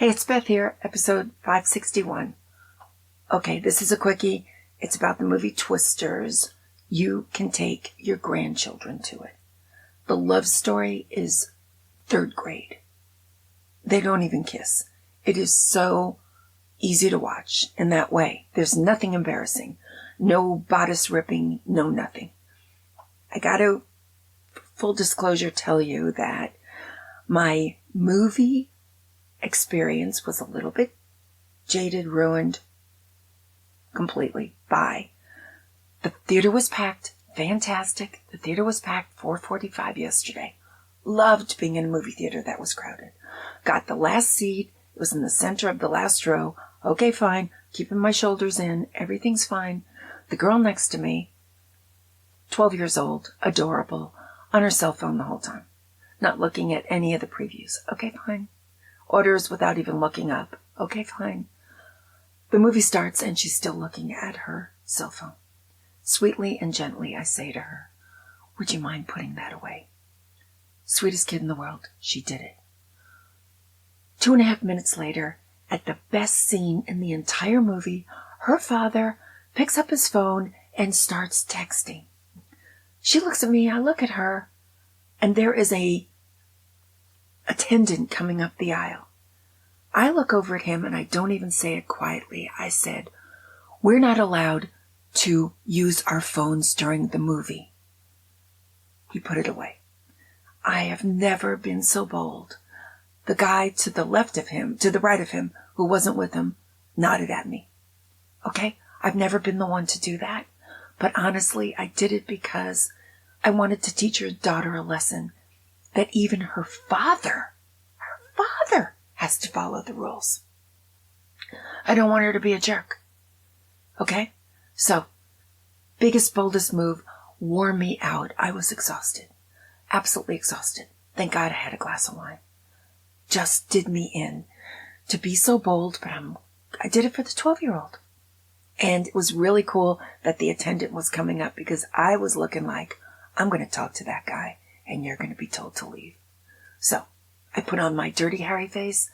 Hey, it's Beth here, episode 561. Okay, this is a quickie. It's about the movie Twisters. You can take your grandchildren to it. The love story is third grade. They don't even kiss. It is so easy to watch in that way. There's nothing embarrassing. No bodice ripping, no nothing. I got to, full disclosure, tell you that my movie experience was a little bit jaded, ruined completely by the theater was packed, fantastic. The theater was packed, 4:45 yesterday. Loved being in a movie theater that was crowded. Got the last seat. It was in the center of the last row. Okay, fine. Keeping my shoulders in. Everything's fine. The girl next to me, 12 years old, adorable, on her cell phone the whole time. Not looking at any of the previews. Okay, fine. Orders without even looking up. Okay, fine. The movie starts and she's still looking at her cell phone. Sweetly and gently, I say to her, would you mind putting that away? Sweetest kid in the world. She did it. 2.5 minutes later, at the best scene in the entire movie, her father picks up his phone and starts texting. She looks at me, I look at her, and there is a attendant coming up the aisle. I look over at him and I don't even say it quietly. I said, we're not allowed to use our phones during the movie. He put it away. I have never been so bold. The guy to the left of him, to the right of him, who wasn't with him, nodded at me. Okay? I've never been the one to do that. But honestly, I did it because I wanted to teach her daughter a lesson that even her father has to follow the rules. I don't want her to be a jerk. Okay? So, biggest, boldest move wore me out. I was exhausted. Absolutely exhausted. Thank God I had a glass of wine. Just did me in to be so bold, but I did it for the 12-year-old. And it was really cool that the attendant was coming up because I was looking like, I'm going to talk to that guy and you're going to be told to leave. So I put on my Dirty Harry face.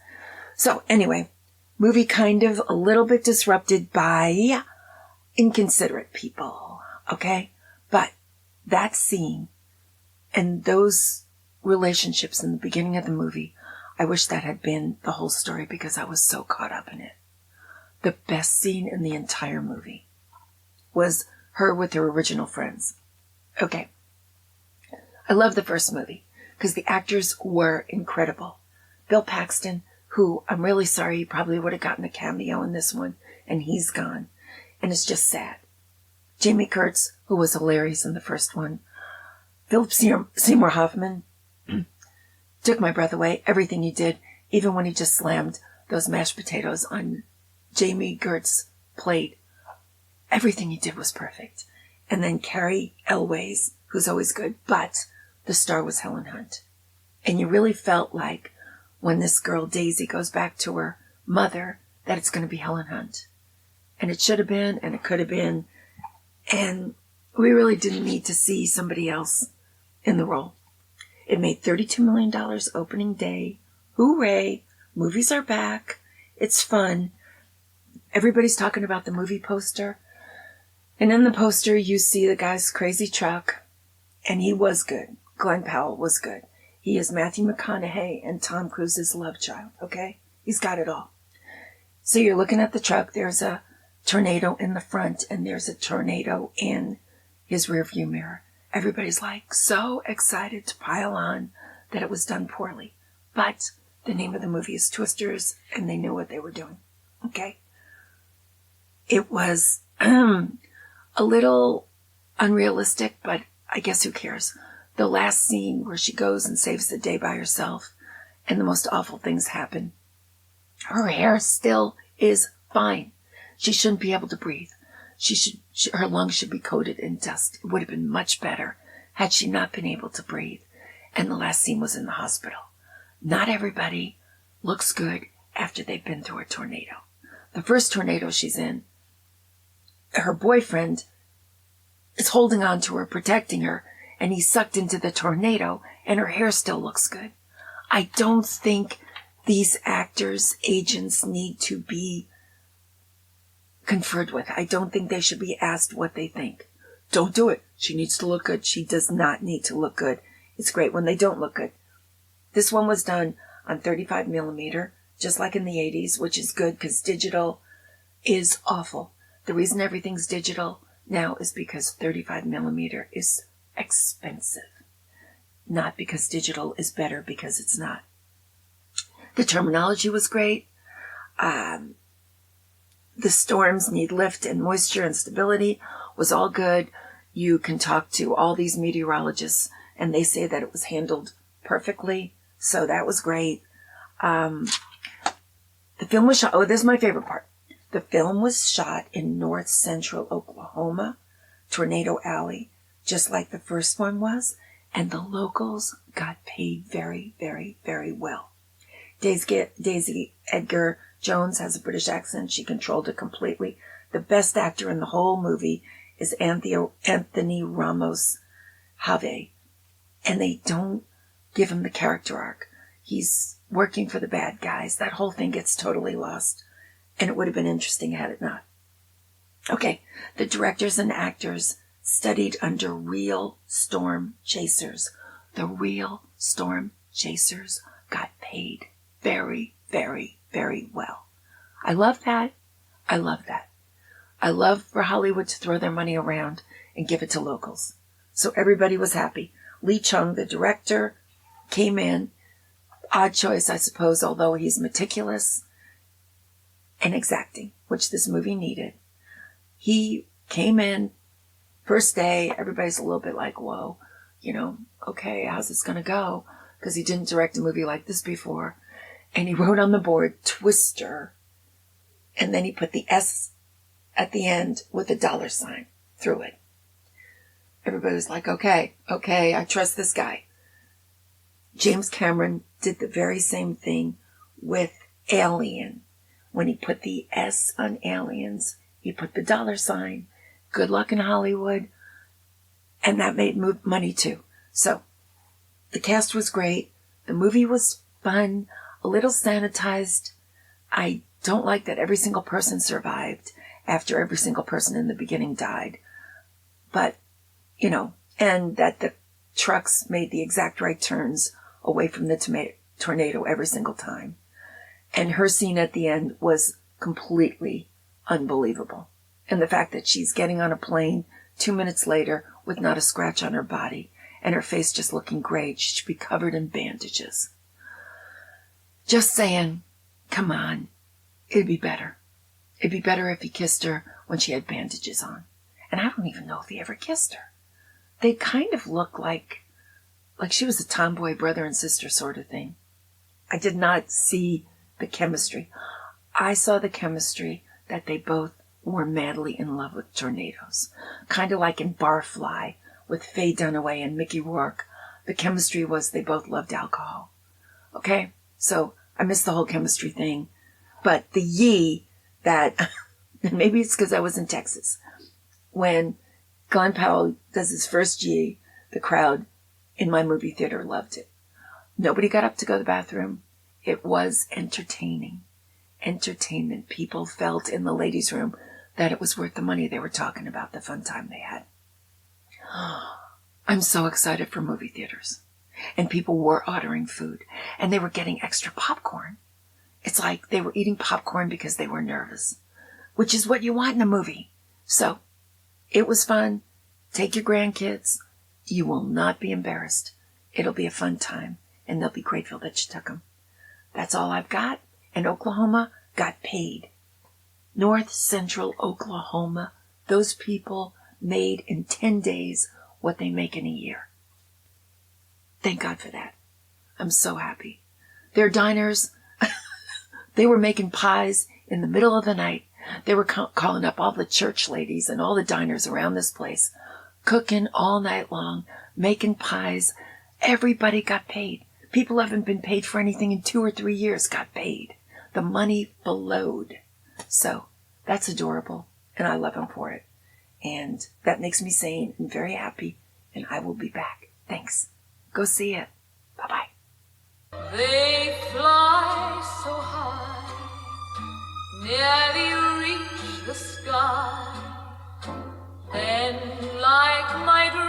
So anyway, movie kind of a little bit disrupted by inconsiderate people. Okay? But that scene and those relationships in the beginning of the movie, I wish that had been the whole story because I was so caught up in it. The best scene in the entire movie was her with her original friends. Okay. I love the first movie because the actors were incredible. Bill Paxton, who I'm really sorry, he probably would have gotten a cameo in this one, and he's gone. And it's just sad. Jamie Kurtz, who was hilarious in the first one. Philip Seymour Hoffman took my breath away. Everything he did, even when he just slammed those mashed potatoes on Jamie Kurtz's plate. Everything he did was perfect. And then Carrie Elways, who's always good, but the star was Helen Hunt. And you really felt like when this girl Daisy goes back to her mother that it's going to be Helen Hunt. And it should have been, and it could have been. And we really didn't need to see somebody else in the role. It made $32 million opening day. Hooray! Movies are back. It's fun. Everybody's talking about the movie poster. And in the poster, you see the guy's crazy truck. And he was good. Glenn Powell was good. He is Matthew McConaughey and Tom Cruise's love child, okay? He's got it all. So you're looking at the truck. There's a tornado in the front, and there's a tornado in his rearview mirror. Everybody's like so excited to pile on that it was done poorly. But the name of the movie is Twisters, and they knew what they were doing, okay? It was a little unrealistic, but I guess who cares? The last scene where she goes and saves the day by herself and the most awful things happen. Her hair still is fine. She shouldn't be able to breathe. Her lungs should be coated in dust. It would have been much better had she not been able to breathe. And the last scene was in the hospital. Not everybody looks good after they've been through a tornado. The first tornado she's in, her boyfriend is holding on to her, protecting her, and he's sucked into the tornado, and her hair still looks good. I don't think these actors' agents need to be conferred with. I don't think they should be asked what they think. Don't do it. She needs to look good. She does not need to look good. It's great when they don't look good. This one was done on 35 millimeter, just like in the 80s, which is good because digital is awful. The reason everything's digital now is because 35 millimeter is expensive. Not because digital is better, because it's not. The terminology was great. The storms need lift and moisture and stability was all good. You can talk to all these meteorologists and they say that it was handled perfectly. So that was great. The film was shot. Oh, this is my favorite part. The film was shot in north central Oklahoma, Tornado Alley, just like the first one was. And the locals got paid very, very, very well. Daisy Edgar Jones has a British accent. She controlled it completely. The best actor in the whole movie is Anthony Ramos Have. And they don't give him the character arc. He's working for the bad guys. That whole thing gets totally lost. And it would have been interesting had it not. Okay, the directors and actors studied under real storm chasers. The real storm chasers got paid very, very, very well. I love that. I love that. I love for Hollywood to throw their money around and give it to locals. So everybody was happy. Lee Chung, the director, came in. Odd choice, I suppose, although he's meticulous and exacting, which this movie needed. He came in, first day, everybody's a little bit like, whoa, okay, how's this going to go? Because he didn't direct a movie like this before. And he wrote on the board, Twister, and then he put the S at the end with a $sign through it. Everybody was like, okay, I trust this guy. James Cameron did the very same thing with Alien. When he put the S on Aliens, he put the $sign. Good luck in Hollywood. And that made money too. So the cast was great. The movie was fun, a little sanitized. I don't like that every single person survived after every single person in the beginning died. But, and that the trucks made the exact right turns away from the tornado every single time. And her scene at the end was completely unbelievable. And the fact that she's getting on a plane 2 minutes later with not a scratch on her body and her face just looking great. She should be covered in bandages. Just saying, come on, it'd be better. It'd be better if he kissed her when she had bandages on. And I don't even know if he ever kissed her. They kind of look like she was a tomboy brother and sister sort of thing. I did not see the chemistry. I saw the chemistry that they both were madly in love with tornadoes. Kind of like in Barfly with Faye Dunaway and Mickey Rourke. The chemistry was they both loved alcohol. Okay? So I missed the whole chemistry thing. But the yee that, maybe it's because I was in Texas. When Glenn Powell does his first yee, the crowd in my movie theater loved it. Nobody got up to go to the bathroom. It was entertaining. Entertainment. People felt in the ladies' room that it was worth the money they were talking about, the fun time they had. I'm so excited for movie theaters. And people were ordering food. And they were getting extra popcorn. It's like they were eating popcorn because they were nervous. Which is what you want in a movie. So, it was fun. Take your grandkids. You will not be embarrassed. It'll be a fun time. And they'll be grateful that you took them. That's all I've got. And Oklahoma got paid. North Central Oklahoma, those people made in 10 days what they make in a year. Thank God for that. I'm so happy. Their diners, they were making pies in the middle of the night. They were calling up all the church ladies and all the diners around this place, cooking all night long, making pies. Everybody got paid. People who haven't been paid for anything in 2 or 3 years got paid. The money flowed. So that's adorable, and I love them for it. And that makes me sane and very happy, and I will be back. Thanks. Go see it. Bye-bye. They fly nearly reach the sky. Then, like my dream,